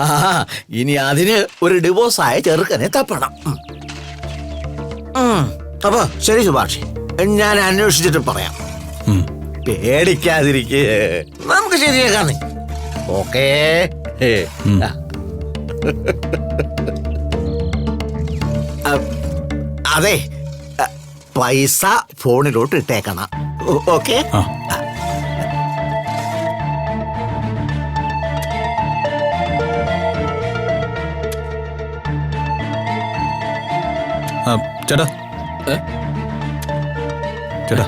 ആ ഇനി അതിന് ഒരു ഡിവോഴ്സായ ചെറുക്കനെ തപ്പണം. അപ്പൊ ശരി സുഭാഷ്, ഞാൻ അന്വേഷിച്ചിട്ട് പറയാം. പേടിക്കാതിരിക്കേ, നമുക്ക് ശരിയാക്കാം. ഓക്കേ. അതെ, പൈസ ഫോണിലോട്ട് ഇട്ടേക്കണം. ഓക്കെ. ചേട്ടാ ചേട്ടാ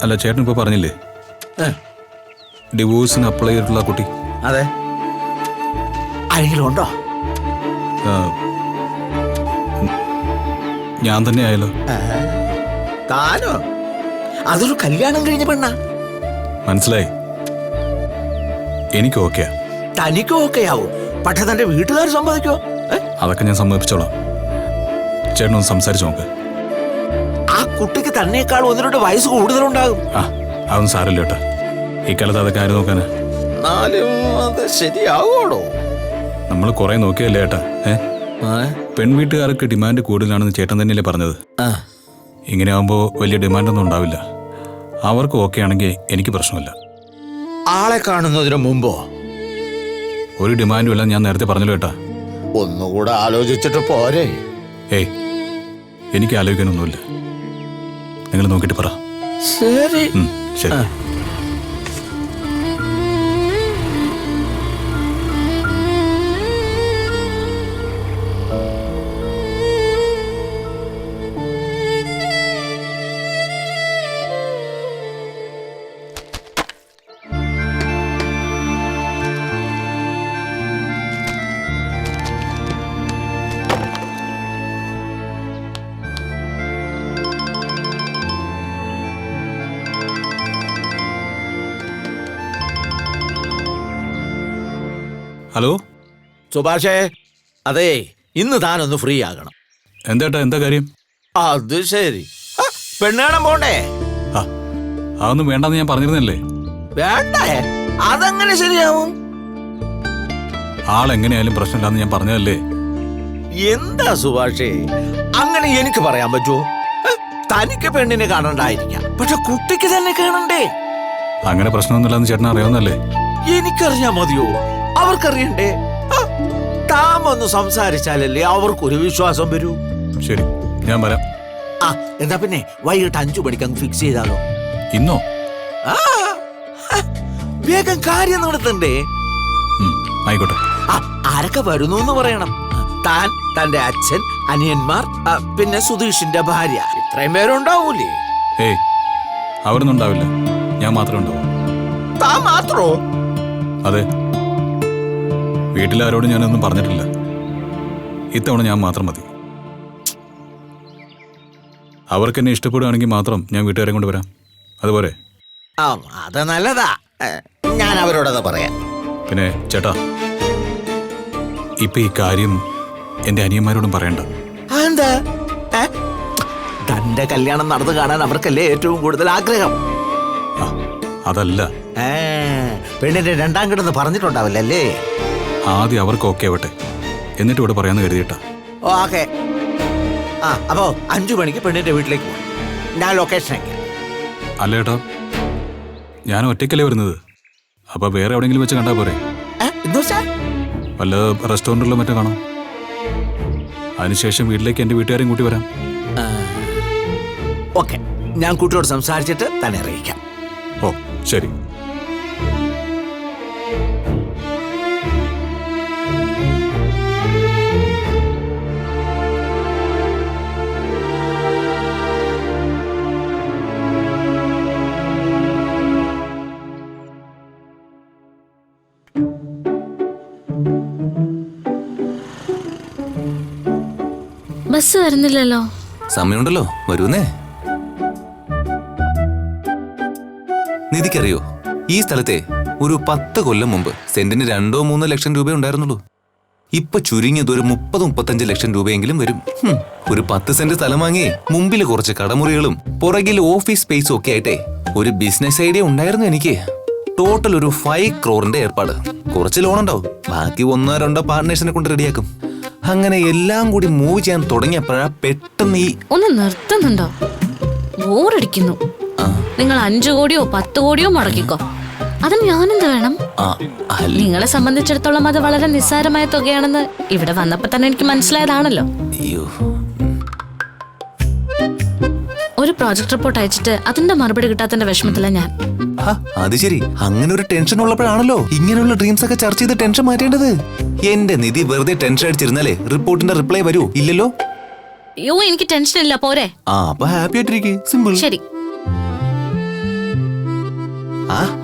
അല്ല, ചേട്ടൻ ഇപ്പൊ പറഞ്ഞില്ലേ ഡിവോഴ്സിന് അപ്ലൈ ചെയ്തിട്ടുള്ള കുട്ടി? അതെ. ആരെങ്കിലും ഉണ്ടോ? ഞാൻ തന്നെ ആയല്ലോ. താനോ? അതൊരു കല്യാണം കഴിഞ്ഞ പെണ്ണ. മനസ്സിലായി. എനിക്ക് ഓക്കെയാ. തനിക്ക് ഓക്കെയാവും, പക്ഷെ തന്റെ വീട്ടുകാർ സമ്മതിക്കോ? അതൊക്കെ ഞാൻ സമ്മതിപ്പിച്ചോളാം. ചേട്ടനൊന്ന് സംസാരിച്ചു നോക്ക്. ആ കുട്ടിക്ക് തന്നേക്കാൾ 1-2 വയസ്സ് കൂടുതലുണ്ടാകും. അതൊന്നും സാരമില്ല കേട്ടോ, ഈ കാലത്ത് അതൊക്കെ ആര് നോക്കാനാ? ശരിയാവോടോ? നമ്മൾ കുറെ നോക്കിയല്ലേ ചേട്ടാ. പെൺവീട്ടുകാർക്ക് ഡിമാൻഡ് കൂടുതലാണെന്ന് ചേട്ടൻ തന്നെയല്ലേ പറഞ്ഞത്. ഇങ്ങനെ ആവുമ്പോ വലിയ ഡിമാൻഡൊന്നും ഉണ്ടാവില്ല. അവർക്ക് ഓക്കെ ആണെങ്കിൽ എനിക്ക് പ്രശ്നമില്ല. ആളെ കാണുന്നതിന് മുമ്പോ? ഒരു ഡിമാൻഡും ഇല്ല, ഞാൻ നേരത്തെ പറഞ്ഞല്ലോ ചേട്ടാ. ഒന്നുകൂടെ ആലോചിച്ചിട്ട് പോരെ? ഏയ്, എനിക്ക് ആലോചിക്കാനൊന്നുമില്ല. നിങ്ങൾ നോക്കിയിട്ട് പറ. ശരി ശരി. ഹലോ സുഭാഷേ, അതെ, ഇന്ന് താനൊന്ന് ഫ്രീ ആകണം. എന്താ എന്താ കാര്യം? അത് ശരി, പെണ്ണുകാണാൻ പോണ്ടേ? അതൊന്നും വേണ്ടെന്ന് ഞാൻ പറഞ്ഞിരുന്നല്ലേ. വേണ്ടേ? അതെങ്ങനെ ശരിയാവും? ആളെങ്ങനെയായാലും പ്രശ്നമില്ലാന്ന് ഞാൻ പറഞ്ഞതല്ലേ. എന്താ സുഭാഷേ, അങ്ങനെ എനിക്ക് പറയാൻ പറ്റുമോ? തനിക്ക് പെണ്ണിനെ കാണണ്ടായിരിക്കാം, പക്ഷെ കുട്ടിക്ക് തന്നെ കാണണ്ടേ? അങ്ങനെ പ്രശ്നമൊന്നുമില്ലെന്ന് ചേട്ടൻ അറിയാവുന്നല്ലേ. എനിക്കറിയാ മതിയോ? അവർക്കറിയണ്ടേ? താമൊന്ന് സംസാരിച്ചാലല്ലേ അവർക്കൊരു വിശ്വാസം വരൂ. ശരി, ഞാൻ വരാം. എന്താ പിന്നെ വൈകിട്ട് 5 മണിക്ക് അങ്ങ് ഫിക്സ് ചെയ്താലോ? ഇന്നോ? വേഗം കാര്യം നടത്തണ്ടേ? ആയിക്കോട്ടെ. ആരൊക്കെ വരുന്നു എന്ന് പറയണം. താൻ, തന്റെ അച്ഛൻ, അനിയന്മാർ, പിന്നെ സുധീഷിന്റെ ഭാര്യ, ഇത്രയും പേരുണ്ടാവൂലേ? ഏയ്, അവരൊന്നും ഉണ്ടാവില്ല, ഞാൻ മാത്രമേ ഉണ്ടാവൂ. താൻ മാത്രോ? അതെ, വീട്ടിലാരോടും ഞാനൊന്നും പറഞ്ഞിട്ടില്ല. ഇത്തവണ ഞാൻ മാത്രം മതി. അവർക്ക് എന്നെ ഇഷ്ടപ്പെടുകയാണെങ്കിൽ മാത്രം ഞാൻ വീട്ടുകാരെ കൊണ്ട് വരാം. അതുപോലെ? അത് നല്ലതാ, ഞാൻ അവരോടത് പറയാം. പിന്നെ ചേട്ടാ, ഇപ്പൊ ഈ കാര്യം എന്റെ അനിയന്മാരോടും പറയണ്ട. എന്താ? തന്റെ കല്യാണം നടന്നു കാണാൻ അവർക്കല്ലേ ഏറ്റവും കൂടുതൽ ആഗ്രഹം. അതല്ല, പെണ്ണിന്റെ 2ാം കിടന്ന് പറഞ്ഞിട്ടുണ്ടാവില്ലല്ലേ. ആദ്യം അവർക്ക് ഓക്കെ ആവട്ടെ, എന്നിട്ട് ഇവിടെ പറയാന്ന് കരുതിയിട്ടാ. ഓക്കെ. അപ്പോ 5 മണിക്ക് പെണ്ണിന്റെ വീട്ടിലേക്ക് പോകും. ഞാൻ ലൊക്കേഷൻ അയക്കാം. അല്ല ചേട്ടാ, ഞാൻ ഒറ്റയ്ക്കല്ലേ വരുന്നത്. അപ്പൊ വേറെ എവിടെയെങ്കിലും വെച്ച് കണ്ടാ പോരെ? വല്ല റെസ്റ്റോറൻറ്റിലോ മറ്റോ കാണാം. അതിനുശേഷം വീട്ടിലേക്ക് എന്റെ വീട്ടുകാരെയും കൂട്ടി വരാം. ഓക്കെ, ഞാൻ കുട്ടിയോട് സംസാരിച്ചിട്ട് തന്നെ അറിയിക്കാം. ഓ ശരി. ബസ് വരുന്നില്ലല്ലോ. സമയമുണ്ടല്ലോ, വരൂന്നേ. നിധിക്കറിയോ, ഈ സ്ഥലത്തെ ഒരു 10 കൊല്ലം മുമ്പ് സെന്റിന് 2-3 ലക്ഷം രൂപ ഉണ്ടായിരുന്നുള്ളൂ. ഇപ്പൊ ചുരുങ്ങിയത് ഒരു 30-35 ലക്ഷം രൂപയെങ്കിലും വരും. ഒരു 10 സെന്റ് സ്ഥലം വാങ്ങി മുമ്പിൽ കുറച്ച് കടമുറികളും പുറകിൽ ഓഫീസ് സ്പേസും ഒക്കെ ആയിട്ടെ ഒരു ബിസിനസ് ഐഡിയ ഉണ്ടായിരുന്നു എനിക്ക്. ടോട്ടൽ ഒരു 5 crore ഏർപ്പാട്. കുറച്ച് ലോൺ ഉണ്ടാവും, ബാക്കി 1-2 പാർട്ട്നേഴ്സിനെ കൊണ്ട് റെഡിയാക്കും. അങ്ങനെ എല്ലാം കൂടി മൂവ് ചെയ്യാൻ തുടങ്ങിയപ്പോഴാ പെട്ടെന്ന് ഈ ഒന്ന് നിർത്തുന്നുണ്ടോ? ബോറടിക്കുന്നു. നിങ്ങൾ 5 കോടിയോ 10 കോടിയോ മുടക്കിക്കോ, അതിന് ഞാനെന്ത് വേണം? നിങ്ങളെ സംബന്ധിച്ചിടത്തോളം അത് വളരെ നിസ്സാരമായ തുകയാണെന്ന് ഇവിടെ വന്നപ്പോ തന്നെ എനിക്ക് മനസ്സിലായതാണല്ലോ. അയ്യോ, ഒരു പ്രോജക്ട് റിപ്പോർട്ട് അയച്ചിട്ട് അതിന്റെ മറുപടി കിട്ടാത്തതിന്റെ വിഷമത്തില ഞാൻ. അത് ശരി. അങ്ങനെ ഒരു ടെൻഷൻ ഉള്ളപ്പോഴാണല്ലോ ഇങ്ങനെയുള്ള ഡ്രീംസ് ഒക്കെ ചർച്ച ചെയ്ത് ടെൻഷൻ മാറ്റേണ്ടത്. എന്റെ നിധി വെറുതെ ടെൻഷൻ അടിച്ചിരുന്നാലേ റിപ്പോർട്ടിന്റെ റിപ്ലൈ വരൂ? ഇല്ലല്ലോ. അയ്യോ, എനിക്ക് ടെൻഷൻ ഇല്ല, പോരെ. അപ്പൊ ഹാപ്പി ആയിട്ടിരിക്കും. സിമ്പിൾ. ശരി,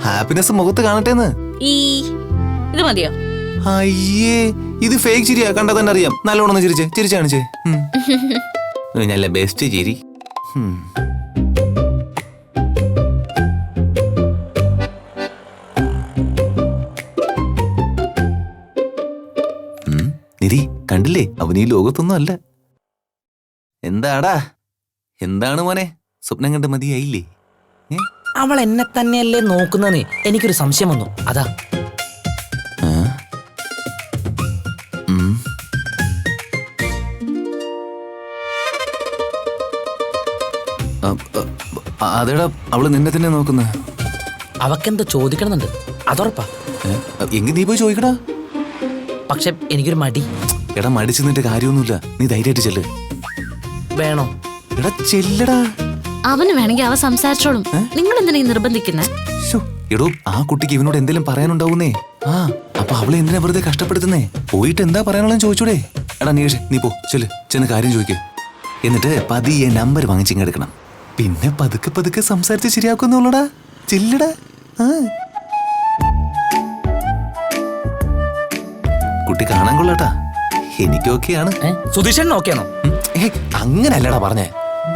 ഹാപ്പിനെസ് മുഖത്ത് കാണട്ടേന്ന്. ഇത് മതിയോ? അയ്യേ, ഇത് ഫേക്ക് ചിരിയാ. കണ്ടാ തന്നെ അറിയാം. നല്ലോണം ചിരിച്ചാണിച്ചേ. നല്ല ബെസ്റ്റ് ചിരി. നിധി കണ്ടില്ലേ, അവൻ ഈ ലോകത്തൊന്നും അല്ല. എന്താടാ, എന്താണ് മോനെ, സ്വപ്നം കണ്ട് മതിയായില്ലേ? അവൾ എന്നെ തന്നെയല്ലേ നോക്കുന്നേ? എനിക്കൊരു സംശയം വന്നു, അതാ. അതെടാ, അവള് നിന്നെ തന്നെ നോക്കുന്ന. അവക്കെന്തോ ചോദിക്കണമെന്നുണ്ട്, അതുറപ്പാ. എങ്കിൽ നീ പോയി ചോദിക്കടാ. പക്ഷെ എനിക്കൊരു മടി. എടാ, മടിച്ചു നിന്നിട്ട് കാര്യമൊന്നുമില്ല. നീ ധൈര്യമായിട്ട് ചെല്ല്. വേണോ? എടാ ചെല്ലടാ. അവന് വേണമെങ്കിൽ അവ സംസാരിച്ചോളും. നിങ്ങൾ എന്തിനാ നിർബന്ധിക്കുന്നേ? എടോ, ആ കുട്ടിക്ക് ഇവനോട് എന്തെങ്കിലും പറയാനുണ്ടാവുന്നേ. അപ്പൊ അവളെ എന്തിനാ വെറുതെ കഷ്ടപ്പെടുത്തുന്നേ? പോയിട്ട് എന്താ പറയാനുള്ളതെന്ന് ചോദിച്ചൂടെ? എടാ നീഷേ, നീ പോ, ചെന്ന് കാര്യം ചോദിക്ക്. എന്നിട്ട് പതിയെ നമ്പർ വാങ്ങിച്ചിങ്ങെടുക്കണം. പിന്നെ പതുക്കെ പതുക്കെ സംസാരിച്ച് ശരിയാക്കുന്നുള്ളടാ. ചെല്ലടാ. കുട്ടി കാണാൻ കൊള്ളാട്ടാ. എനിക്കൊക്കെയാണ്. സുധീഷൻ ഓക്കെയാണോ? അങ്ങനല്ലടാ പറഞ്ഞേ.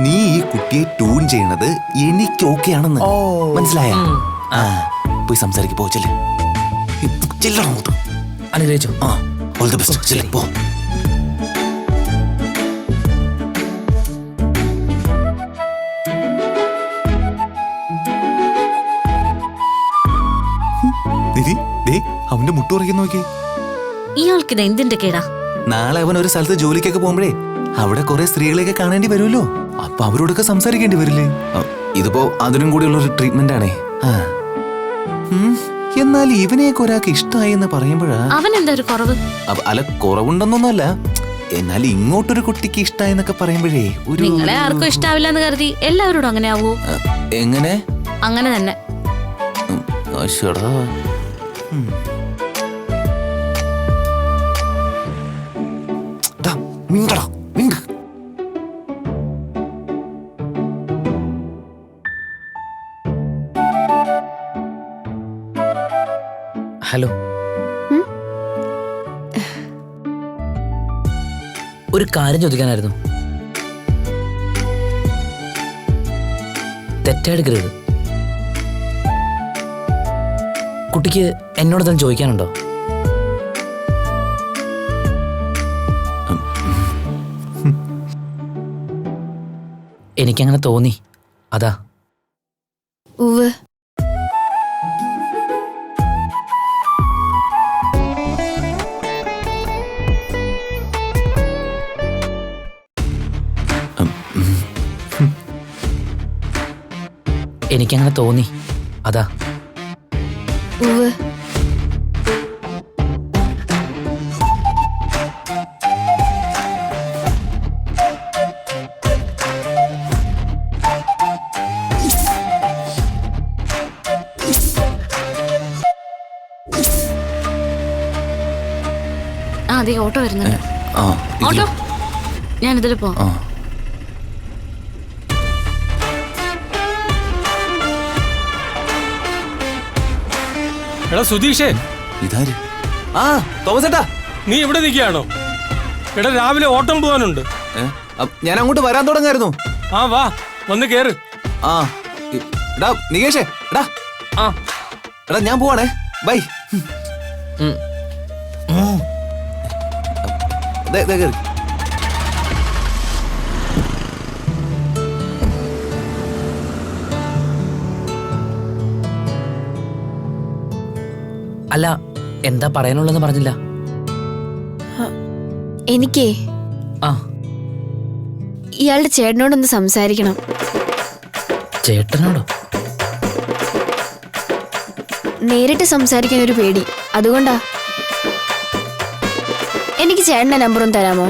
നീ ഈ കുട്ടിയെ ട്യൂൺ ചെയ്യണത് എനിക്ക് ഓക്കെയാണെന്ന് മനസ്സിലായ? പോയി സംസാരിക്ക്, പോ. അനുഗ്രഹിച്ചോ? All the best. പോ. അവന്റെ മുട്ടുറയ്ക്ക് നോക്കി. ഇയാൾക്കിത് എന്തിന്റെ കേടാ? നാളെ അവൻ ഒരു സ്ഥലത്ത് ജോലിക്കൊക്കെ പോകുമ്പോഴേ അവിടെ കുറെ സ്ത്രീകളെയൊക്കെ കാണേണ്ടി വരുമല്ലോ. അപ്പൊ അവരോടൊക്കെ സംസാരിക്കേണ്ടി വരില്ലേ? ഇതിപ്പോ അതിനും കൂടിയുള്ള ഒരു ട്രീറ്റ്മെന്റ് ആണേ. എന്നാൽ ഇവനെയൊക്കെ ഒരാൾക്ക് ഇഷ്ടമായി എന്ന് പറയുമ്പോഴാ അവൻ എന്താ ഒരു കുറവ്? അല്ല, കുറവുണ്ടെന്നൊന്നല്ല. എന്നാൽ ഇങ്ങോട്ടൊരു കുട്ടിക്ക് ഇഷ്ടമായി എന്നൊക്കെ പറയുമ്പോഴേ ഒരു നിങ്ങളെ ആർക്കും ഇഷ്ടാവില്ല എന്ന് കരുതി എല്ലാവരോടും അങ്ങനെ ആവൂ? എങ്ങനെ? അങ്ങനെ തന്നെ. ഹലോ, ഒരു കാര്യം ചോദിക്കാനായിരുന്നു. തെറ്റെടുക്കരുത്. കുട്ടിക്ക് എന്നോട് തന്നെ ചോദിക്കാനുണ്ടോ? എനിക്കങ്ങനെ തോന്നി, അതാ. ഉവ്വ്. എനിക്കങ്ങനെ തോന്നി, അതാ. ഉവ്വ്. അതെ, ഓട്ടോ വരുന്നുണ്ട്. ഓട്ടോ, ഞാനിതിൽ പോ. എടാ സുധീഷേ, ഇതാര്? തോമസ് ഏട്ടാ, നീ ഇവിടെ നിൽക്കുകയാണോ? എടാ, രാവിലെ ഓട്ടം പോവാനുണ്ട്. ഞാൻ അങ്ങോട്ട് വരാൻ തുടങ്ങായിരുന്നു. വാ, വന്ന് കേറ്. എടാ നികേഷേ, എടാ ഞാൻ പോവാണേ. ബൈ. കേറി. അല്ല, എന്താ പറയാനുള്ളതെന്ന് പറഞ്ഞില്ല. എനിക്കേ ആ, ഇയാളുടെ ചേട്ടനോടൊന്ന് സംസാരിക്കണം. ചേട്ടനോടോ? നേരിട്ട് സംസാരിക്കാൻ ഒരു പേടി, അതുകൊണ്ടാ. എനിക്ക് ചേട്ടന്റെ നമ്പറും തരാമോ?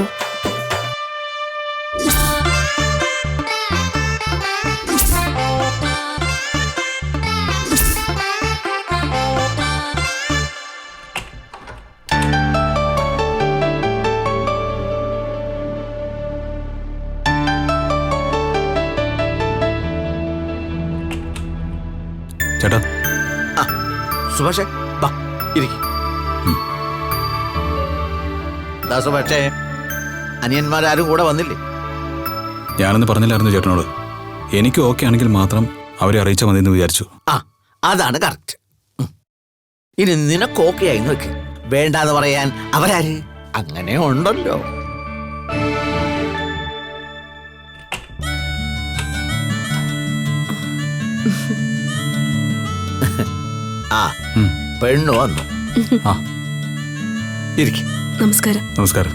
ചേട്ടാ, സുഭാഷേ വാ ഇരിക്കും. സുഭാഷേ, അനിയന്മാരാരും കൂടെ വന്നില്ലേ? ഞാനൊന്ന് പറഞ്ഞില്ലായിരുന്നു ചേട്ടനോട്. എനിക്ക് ഓക്കെ ആണെങ്കിൽ മാത്രം അവരെ അറിയിച്ചാൽ മതി എന്ന് വിചാരിച്ചു. ആ, അതാണ് കറക്റ്റ്. ഇനി നിനക്ക് ഓക്കെ ആയി നോക്ക്. വേണ്ടാന്ന് പറയാൻ അവരാര്? അങ്ങനെ ഉണ്ടല്ലോ. ആ, പെണ്ണു വന്നു. ആ, ഇരിക്കും. നമസ്കാരം. നമസ്കാരം.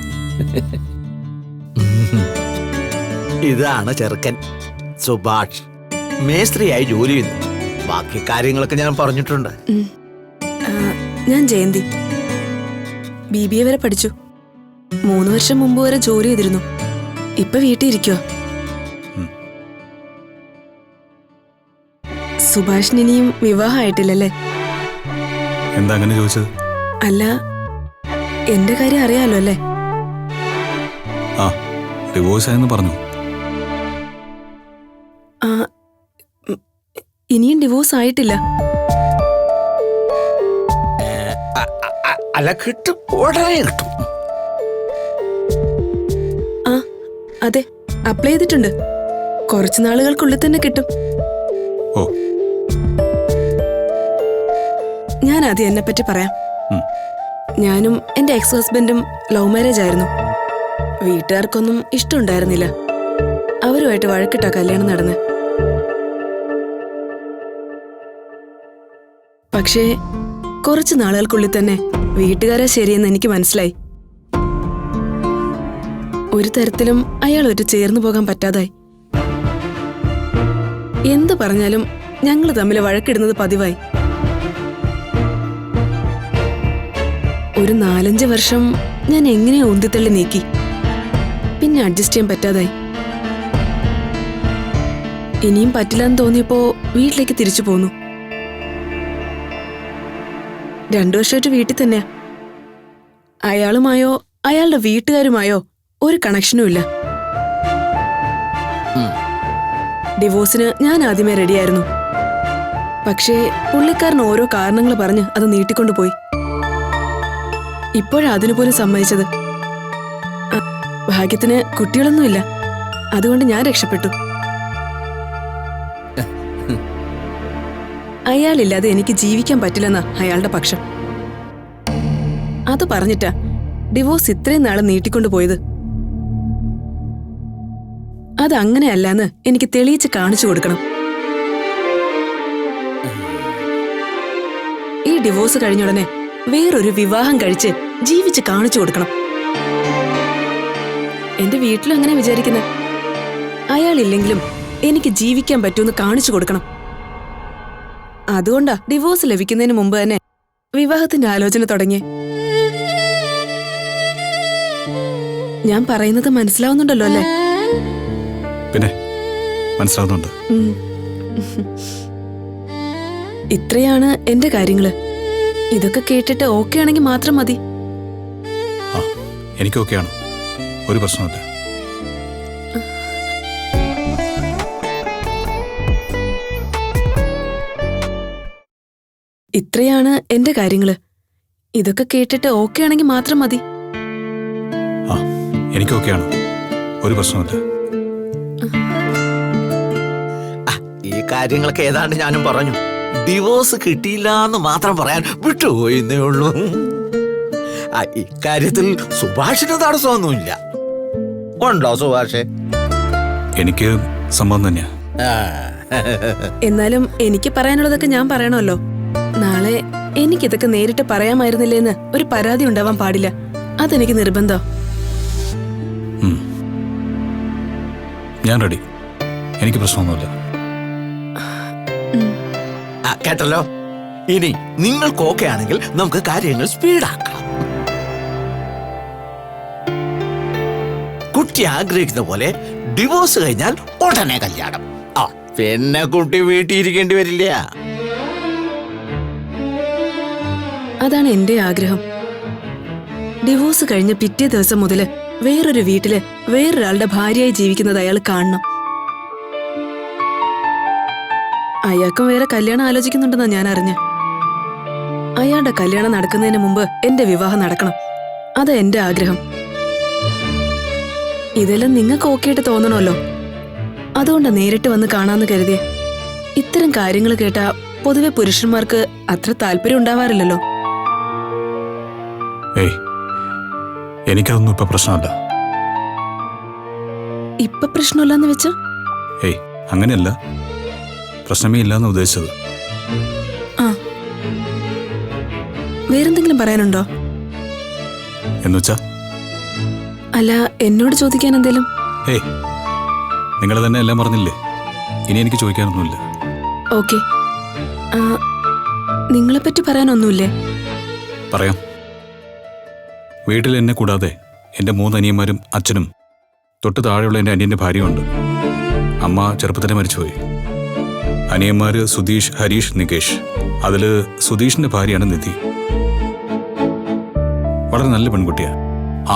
ഇതാണ് ചെറുക്കൻ സുഭാഷ്. മേസ്ത്രിയായി ജോലി ചെയ്യുന്നു. ബാക്കി കാര്യങ്ങളൊക്കെ ഞാൻ പറഞ്ഞിട്ടുണ്ട്. ഞാൻ ജയന്തി. BBA വരെ പഠിച്ചു. 3 വർഷം മുമ്പ് വരെ ജോലി ചെയ്തിരുന്നു. ഇപ്പൊ വീട്ടിൽ ഇരിക്കുവാ. സുഭാഷിന് ഇനിയും വിവാഹമായിട്ടില്ലല്ലേ? എന്താ അങ്ങനെ ചോദിച്ചത്? അല്ല, എന്റെ കാര്യം അറിയാലോ അല്ലേ? ആ, ഡിവോഴ്സ് ആയെന്ന് പറഞ്ഞു. ആ, ഇനിയും ഡിവോഴ്സ് ആയിട്ടില്ല. അല്ല, കിട്ടും, ഉടനെ കിട്ടും. ആ, അതെ, അപ്ലൈ ചെയ്തിട്ടുണ്ട്. കുറച്ചു നാളുകൾക്കുള്ളിൽ തന്നെ കിട്ടും. ഓ, ഞാൻ ആദ്യം എന്നെ പറ്റി പറയാം. ഉം. ഞാനും എന്റെ എക്സ് ഹസ്ബൻഡും ലവ് മാരേജ് ആയിരുന്നു. വീട്ടുകാർക്കൊന്നും ഇഷ്ടമുണ്ടായിരുന്നില്ല. അവരുമായിട്ട് വഴക്കിട്ടാ കല്യാണം നടന്ന്. പക്ഷേ കുറച്ചു നാളുകൾക്കുള്ളിൽ തന്നെ വീട്ടുകാരെ ശരിയെന്ന് എനിക്ക് മനസ്സിലായി. ഒരു തരത്തിലും അയാളൊരു ചേർന്നു പോകാൻ പറ്റാതായി. എന്ത് പറഞ്ഞാലും ഞങ്ങൾ തമ്മിൽ വഴക്കിടുന്നത് പതിവായി. ഒരു 4-5 വർഷം ഞാൻ എങ്ങനെയോ ഉന്തിത്തള്ളി നീക്കി. പിന്നെ അഡ്ജസ്റ്റ് ചെയ്യാൻ പറ്റാതായി. ഇനിയും പറ്റില്ലെന്ന് തോന്നിയപ്പോ വീട്ടിലേക്ക് തിരിച്ചു പോന്നു. 2 വർഷമായിട്ട് വീട്ടിൽ തന്നെയാ. അയാളുമായോ അയാളുടെ വീട്ടുകാരുമായോ ഒരു കണക്ഷനും ഇല്ല. ഡിവോഴ്സിന് ഞാൻ ആദ്യമേ റെഡിയായിരുന്നു. പക്ഷേ പുള്ളിക്കാരൻ ഓരോ കാരണങ്ങൾ പറഞ്ഞ് അത് നീട്ടിക്കൊണ്ടുപോയി. ഇപ്പോഴാ അതിനുപോലും സമ്മതിച്ചത്. ഭാഗ്യത്തിന് കുട്ടികളൊന്നുമില്ല. അതുകൊണ്ട് ഞാൻ രക്ഷപ്പെട്ടു. അയാളില്ലാതെ എനിക്ക് ജീവിക്കാൻ പറ്റില്ലെന്നാ അയാളുടെ പക്ഷം. അത് പറഞ്ഞിട്ടാ ഡിവോഴ്സ് ഇത്രയും നാളെ നീട്ടിക്കൊണ്ടുപോയത്. അതങ്ങനെയല്ലാന്ന് എനിക്ക് തെളിയിച്ച് കാണിച്ചു കൊടുക്കണം. ഈ ഡിവോഴ്സ് കഴിഞ്ഞുടനെ വേറൊരു വിവാഹം കഴിച്ച് ജീവിച്ച് കാണിച്ചു കൊടുക്കണം. എന്റെ വീട്ടിലും അങ്ങനെ വിചാരിക്കുന്നത്. അയാളില്ലെങ്കിലും എനിക്ക് ജീവിക്കാൻ പറ്റുമെന്ന് കാണിച്ചു കൊടുക്കണം. അതുകൊണ്ടാ ഡിവോഴ്സ് ലഭിക്കുന്നതിന് മുമ്പ് തന്നെ വിവാഹത്തിന്റെ ആലോചന തുടങ്ങി. ഞാൻ പറയുന്നത് മനസ്സിലാവുന്നുണ്ടല്ലോ അല്ലേ? പിന്നെ മനസ്സിലാവുന്നുണ്ട്. ഇത്രയാണ് എന്റെ കാര്യങ്ങള്. ഇതൊക്കെ കേട്ടിട്ട് ഓക്കെ ആണെങ്കിൽ മാത്രം മതി. ആ, എനിക്ക് ഓക്കെയാണ്. ഒരു പ്രശ്നമില്ല. ഇത്രയാണ് എന്റെ കാര്യങ്ങള്. ഇതൊക്കെ കേട്ടിട്ട് ഓക്കെ ആണെങ്കിൽ മാത്രം മതി. ആ, എനിക്ക് ഓക്കെയാണ്. ഒരു പ്രശ്നമില്ല. ഈ കാര്യങ്ങളൊക്കെ ഏതാണ്ട് ഞാനും പറഞ്ഞു. ഡിവോഴ്സ് കിട്ടിയില്ല എന്ന് മാത്രം പറയാൻ വിട്ടുപോയിന്നേ ഉള്ളൂ. ഇക്കാര്യത്തിൽ സുഭാഷിന് തടസ്സമൊന്നുമില്ല. ഉണ്ടോ സുഭാഷേ? എനിക്ക് സംഭവം തന്നെയാ. ആ. എന്നാലും എനിക്ക് പറയാനുള്ളതൊക്കെ ഞാൻ പറയണമല്ലോ. നാളെ എനിക്കിതൊക്കെ നേരിട്ട് പറയാമായിരുന്നില്ലേന്ന് ഒരു പരാതി ഉണ്ടാവാൻ പാടില്ല. അതെനിക്ക് നിർബന്ധം. ഞാൻ റെഡി. എനിക്ക് പ്രശ്നമൊന്നുമില്ല. കേട്ടല്ലോ. ഇനി നിങ്ങൾക്ക് ഓക്കെ ആണെങ്കിൽ നമുക്ക് കാര്യങ്ങൾ സ്പീഡാക്കാം. കുട്ടി ആഗ്രഹിക്കുന്ന പോലെ ഡിവോഴ്സ് കഴിഞ്ഞാൽ ഉടനെ കല്യാണം. പിന്നെ കുട്ടി വീട്ടിൽ ഇരിക്കേണ്ടി വരില്ല. അതാണ് എന്റെ ആഗ്രഹം. ഡിവോഴ്സ് കഴിഞ്ഞ പിറ്റേ ദിവസം മുതല് വേറൊരു വീട്ടില് വേറൊരാളുടെ ഭാര്യയായി ജീവിക്കുന്നത് അയാൾ കാണണം. അയാൾക്കും വേറെ കല്യാണം ആലോചിക്കുന്നുണ്ടെന്നാ ഞാൻ അറിഞ്ഞ. അയാളുടെ കല്യാണം നടക്കുന്നതിന് മുമ്പ് എന്റെ വിവാഹം നടക്കണം. അതാ എന്റെ ആഗ്രഹം. ഇതെല്ലാം നിങ്ങൾക്ക് ഓക്കെ ആയിട്ട് തോന്നണമല്ലോ. അതുകൊണ്ടാ നേരിട്ട് വന്ന് കാണാന്ന് കരുതിയേ. ഇത്തരം കാര്യങ്ങൾ കേട്ടാ പൊതുവെ പുരുഷന്മാർക്ക് അത്ര താല്പര്യം ഉണ്ടാവാറില്ലല്ലോ. ഏയ്, എനിക്കതൊന്നും ഇപ്പൊ പ്രശ്നമല്ല. ഇപ്പൊ പ്രശ്നമില്ലെന്ന് വെച്ചാ? ഏയ്, അങ്ങനെയല്ല. പ്രശ്നമേ ഇല്ലെന്ന് ഉദ്ദേശിച്ചത്. ആ, വേറെന്തെങ്കിലും പറയാനുണ്ടോ? എന്നുവെച്ചാ? അല്ല, എന്നോട് ചോദിക്കാൻ എന്തേലും? ഏയ്, നിങ്ങൾ തന്നെ എല്ലാം പറഞ്ഞില്ലേ. ഇനി എനിക്ക് ചോദിക്കാനൊന്നുമില്ല. ഓക്കെ. നിങ്ങളെപ്പറ്റി പറയാനൊന്നുമില്ലേ? പറയാം. വീട്ടിൽ എന്നെ കൂടാതെ എൻ്റെ 3 അനിയന്മാരും അച്ഛനും തൊട്ട് താഴെയുള്ള എൻ്റെ അനിയൻ്റെ ഭാര്യയുണ്ട്. അമ്മ ചെറുപ്പത്തിലെ മരിച്ചുപോയി. അനിയന്മാര് സുധീഷ്, ഹരീഷ്, നികേഷ്. അതില് സുധീഷിന്റെ ഭാര്യയാണ് നിധി. വളരെ നല്ല പെൺകുട്ടിയാ,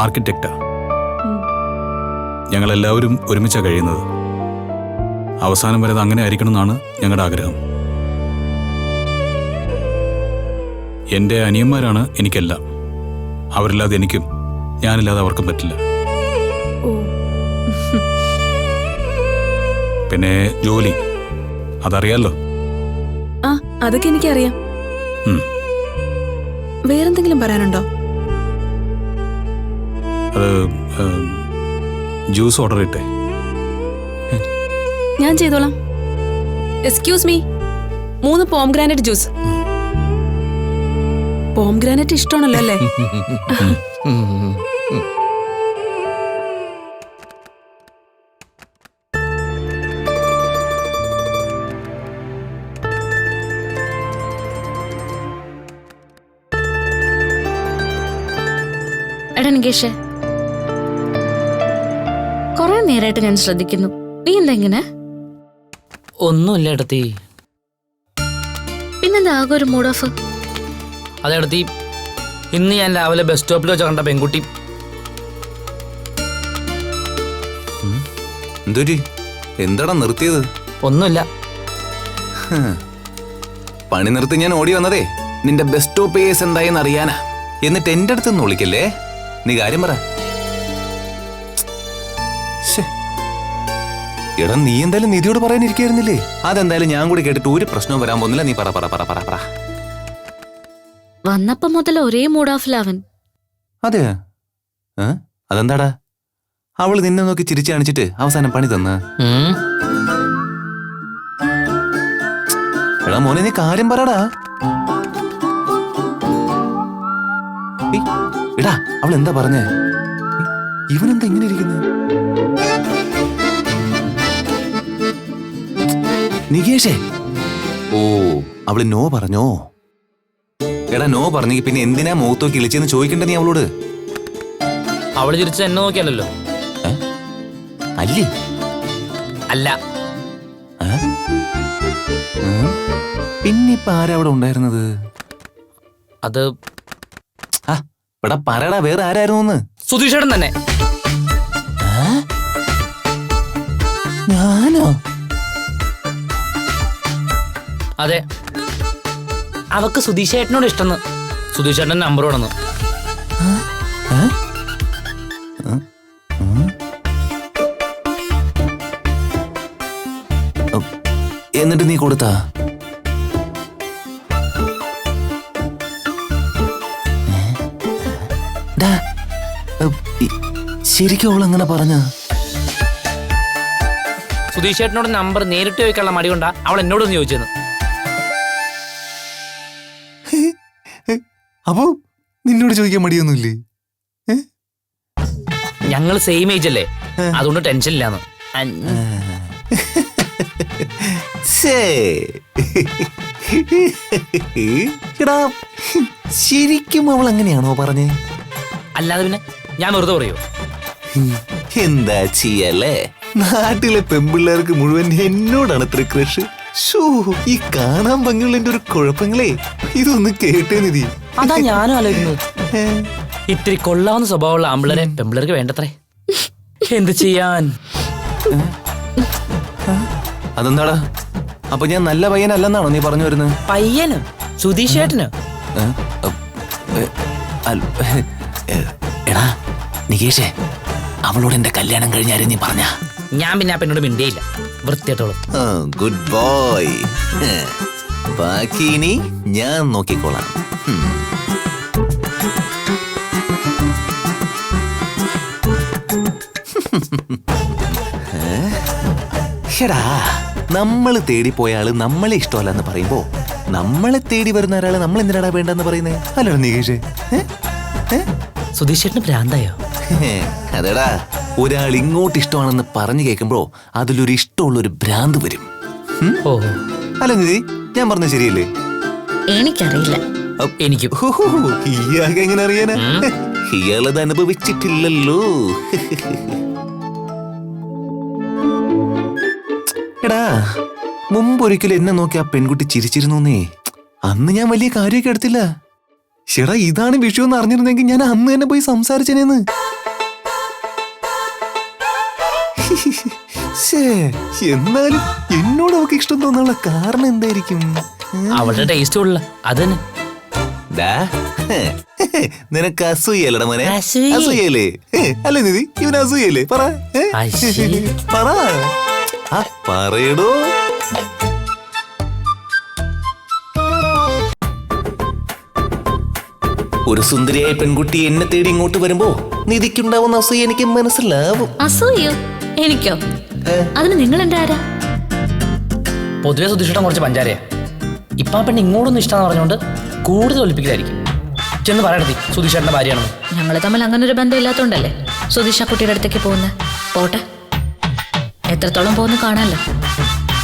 ആർക്കിടെക്റ്റാ. ഞങ്ങളെല്ലാവരും ഒരുമിച്ചാണ് കഴിയുന്നത്. അവസാനം വരെ അത് അങ്ങനെ ആയിരിക്കണമെന്നാണ് ഞങ്ങളുടെ ആഗ്രഹം. എൻ്റെ അനിയന്മാരാണ് എനിക്കെല്ലാം. അവരില്ലാതെ എനിക്കും, ഞാനില്ലാതെ അവർക്കും പറ്റില്ല. പിന്നെ ജോലി, അതറിയാലോ. ആ, അതൊക്കെ എനിക്കറിയാം. വേറെന്തെങ്കിലും പറയാനുണ്ടോ? അത് ജ്യൂസ് ഓർഡർ ഇട്ടേ. ഞാൻ ചെയ്തോളാം. Excuse me, 3 pomegranate juice. Pomegranate ഇഷ്ടമാണല്ലോ അല്ലേ? എടാ നികേഷേ, കുറെ നേരമായിട്ട് ഞാൻ ശ്രദ്ധിക്കുന്നു. നീ എന്തെങ്ങനെ? ഒന്നുമില്ല ഏട്ടത്തി. പിന്നെന്താ ആകെ ഒരു മൂഡ് ഓഫ്? അതേടത്തി, ഇന്ന് ഞാൻ രാവിലെ ബസ് സ്റ്റോപ്പിൽ വെച്ച കണ്ട പെൺകുട്ടി. എന്തൊരു എന്താടാ നിർത്തിയത്? ഒന്നുമില്ല. പണി നിർത്തി ഞാൻ ഓടി വന്നതേ നിന്റെ ബസ് സ്റ്റോപ്പ് കേസ് എന്തായെന്ന് അറിയാനാ. എന്നിട്ട് എന്റെ അടുത്തൊന്നും വിളിക്കല്ലേ. നീ കാര്യം പറ. എടാ, നീ എന്തായാലും നിധിയോട് പറയാനിരിക്കായിരുന്നില്ലേ? അതെന്തായാലും ഞാൻ കൂടി കേട്ടിട്ട് ഒരു പ്രശ്നവും വരാൻ പോകുന്നില്ല. നീ പറ പറ പറ പറ പറ. വന്നപ്പോ മുതൽ ഒരേ മൂഡ് ഓഫിലാവൻ. അതെ, അതെന്താടാ? അവള് നിന്നെ നോക്കി ചിരിച്ചു കാണിച്ചിട്ട് അവസാനം പണി തന്ന. എടാ മോനെ, നീ കാര്യം പറടാ. എടാ, അവൾ എന്താ പറഞ്ഞേ? ഇവനെന്താ ഇങ്ങനെ ഇരിക്കുന്നത്? നികേഷേ, ഓ, അവള് നോ പറഞ്ഞോ? എടാ, നോ പറഞ്ഞെങ്കിൽ പിന്നെ എന്തിനാ മുഖത്തോക്കി ഇളിച്ചെന്ന് ചോദിക്കണ്ട നീ അവളോട്. അവള് ചിരിച്ച് എന്നെ നോക്കിയല്ലോ. അല്ലേ? അല്ല. പിന്നിപ്പ ആരാ അവിടെ ഉണ്ടായിരുന്നത്? അത് ഇവിടെ പറയടാ, വേറെ ആരായിരുന്നു? സുധീഷേട്ടൻ തന്നെ. ഞാനോ? അതെ, അവക്ക് സുധീഷേട്ടനോട് ഇഷ്ടന്ന്. സുധീഷേട്ടൻ നമ്പർ വേണമെന്ന്. എന്നിട്ട് നീ കൊടുത്താ? ശരിക്കും അവൾ അങ്ങനെ പറഞ്ഞ? സുധീഷ് ചേട്ടനോട് നമ്പർ നേരിട്ട് ചോദിക്കാനുള്ള മടി കൊണ്ടാ അവൾ എന്നോടൊന്ന് ചോദിച്ചത്. അപ്പോ നിന്നോട് ചോദിക്കാൻ മടിയൊന്നുമില്ലേ? ഞങ്ങൾ സെയിം ഏജ് അല്ലേ, അതുകൊണ്ട് ടെൻഷൻ ഇല്ലാന്ന്. എടാ, ശരിക്കും അവൾ അങ്ങനെയാണോ പറഞ്ഞേ? അല്ലാതെ പിന്നെ ഞാൻ വെറുതെ പറയോ? എന്താ ചെയ്യല്ലേ, നാട്ടിലെ പെമ്പിള്ളേർക്ക് മുഴുവൻ എന്നോടാണ് ഇത്ര ക്രഷ്. ഈ കാണാൻ ഭംഗിയുള്ള ഒരു കുഴപ്പങ്ങളെ ഇതൊന്ന് കേട്ടേ നിധി. അതാ ഞാനും ആലോചിക്കുന്നത്. ഇത്തിരി കൊള്ളാവുന്ന സ്വഭാവമുള്ള ആമ്പിള്ളേരെ പെമ്പിള്ളേർക്ക് വേണ്ടത്രേ. എന്ത് ചെയ്യാൻ? അതെന്താടാ, അപ്പൊ ഞാൻ നല്ല പയ്യനല്ലെന്നാണോ നീ പറഞ്ഞു വരുന്നത്? പയ്യന് സുധീഷ് ചേട്ടന്? എടാ നികേഷേ, അവളോട് എന്റെ കല്യാണം കഴിഞ്ഞാലും നീ പറഞ്ഞ? ഞാൻ പിന്നെ ആ പെണ്ണോട് മിണ്ടിയില്ല, വൃത്തിയായിട്ടോളൂ. Good boy. ബാക്കി ഇനി ഞാൻ നോക്കിക്കോളാം. എടാ, നമ്മള് തേടിപ്പോയ ആള് നമ്മളെ ഇഷ്ടമല്ലെന്ന് പറയുമ്പോ നമ്മളെ തേടി വരുന്ന ഒരാള് നമ്മൾ എന്തിനാടാ വേണ്ടെന്ന് പറയുന്നേ? അല്ലോ നികേഷേ? സുധീഷ് ചേട്ടന് ഭ്രാന്തായോ? അതെടാ, ഒരാൾ ഇങ്ങോട്ട് ഇഷ്ടമാണെന്ന് പറഞ്ഞു കേൾക്കുമ്പോ അതിലൊരു ഇഷ്ടമുള്ളൊരു ഭ്രാന്ത് വരും. ഓ, അല്ല നിധി, ഞാൻ പറഞ്ഞ ശരിയല്ലേ? എനിക്കറിയില്ല. എനിക്കും. ഇയാൾക്ക് എങ്ങനെ അറിയാനാ? ഇയാളത് അനുഭവിച്ചിട്ടില്ലല്ലോ. എടാ, മുമ്പൊരിക്കലും എന്നെ നോക്കി ആ പെൺകുട്ടി ചിരിച്ചിരുന്നേ. അന്ന് ഞാൻ വലിയ കാര്യമൊക്കെ എടുത്തില്ല. ചേടാ, ഇതാണ് വിഷയം എന്ന് അറിഞ്ഞിരുന്നെങ്കിൽ ഞാൻ അന്ന് തന്നെ പോയി സംസാരിച്ചേനെന്ന്. എന്നാലും എന്നോട് അവൾക്ക് ഇഷ്ടം തോന്നാനുള്ള കാരണം എന്തായിരിക്കും? അവളുടെ ടേസ്റ്റ് ഉള്ള അത് തന്നെ. നിനക്ക് അസൂയല്ലടാ മോനെ? അസൂയ? അസൂയല്ലേ? അല്ലേ നിധി, ഇവന് അസൂയല്ലേ? പറ, പറ, പറയടോ. ഒരു സുന്ദരിയായ പെൺകുട്ടി എന്നെ തേടി ഇങ്ങോട്ട് വരുമ്പോ നിധിക്കുണ്ടാവുന്ന അസൂയ എനിക്ക് മനസ്സിലാവും. അസൂയോ? എനിക്കോ? അതിന് നിങ്ങൾ എന്റെ ആരാ? പൊതുവെ സുധീഷേട്ടൻ കുറച്ച് പഞ്ചാരയാ. ഇപ്പൊ ആ പെണ്ണ് ഇങ്ങോട്ടൊന്നും ഇഷ്ടമെന്ന് പറഞ്ഞുകൊണ്ട് കൂടുതൽ ഒലിപ്പിക്കലായിരിക്കും. ചെന്ന് പറയണതി സുധീഷേട്ടന്റെ ഭാര്യയാണെന്ന്. ഞങ്ങൾ തമ്മിൽ അങ്ങനെ ഒരു ബന്ധം ഇല്ലാത്തോണ്ടല്ലേ സുധീഷ കുട്ടിയുടെ അടുത്തേക്ക് പോകുന്നത്. പോട്ടെ, എത്രത്തോളം പോകുന്നു കാണാമല്ലോ.